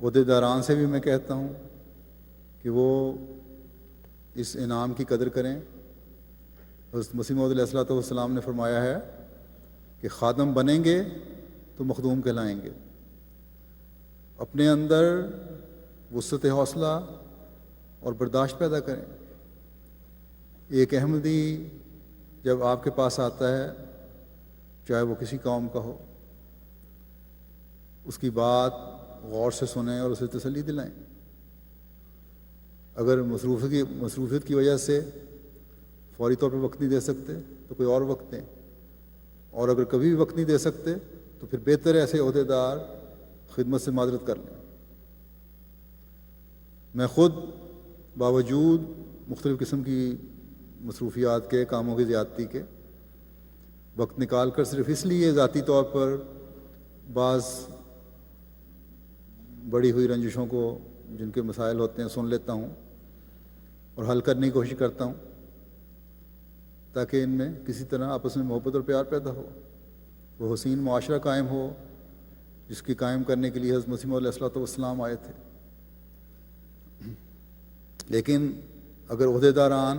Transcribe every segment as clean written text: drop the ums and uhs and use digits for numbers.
عہدیداران سے بھی میں کہتا ہوں کہ وہ اس انعام کی قدر کریں۔ حضرت مسیح موعود علیہ الصلوۃ والسلام نے فرمایا ہے کہ خادم بنیں گے تو مخدوم کہلائیں گے۔ اپنے اندر وسعت حوصلہ اور برداشت پیدا کریں۔ ایک احمدی جب آپ کے پاس آتا ہے، چاہے وہ کسی قوم کا ہو، اس کی بات غور سے سنیں اور اسے تسلی دلائیں۔ اگر مصروفیت کی وجہ سے فوری طور پہ وقت نہیں دے سکتے تو کوئی اور وقت دیں، اور اگر کبھی بھی وقت نہیں دے سکتے تو پھر بہتر ہے ایسے عہدیدار خدمت سے معذرت کر لیں۔ میں خود باوجود مختلف قسم کی مصروفیات کے، کاموں کی زیادتی کے، وقت نکال کر صرف اس لیے ذاتی طور پر بعض بڑی ہوئی رنجشوں کو، جن کے مسائل ہوتے ہیں، سن لیتا ہوں اور حل کرنے کی کوشش کرتا ہوں، تاکہ ان میں کسی طرح آپس میں محبت اور پیار پیدا ہو، وہ حسین معاشرہ قائم ہو جس کی قائم کرنے کے لیے حضرت مسیح موعود علیہ الصلوۃ والسلام آئے تھے۔ لیکن اگر عہدیداران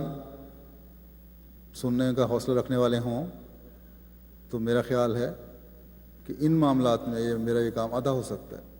سننے کا حوصلہ رکھنے والے ہوں تو میرا خیال ہے کہ ان معاملات میں میرا یہ کام آدھا ہو سکتا ہے۔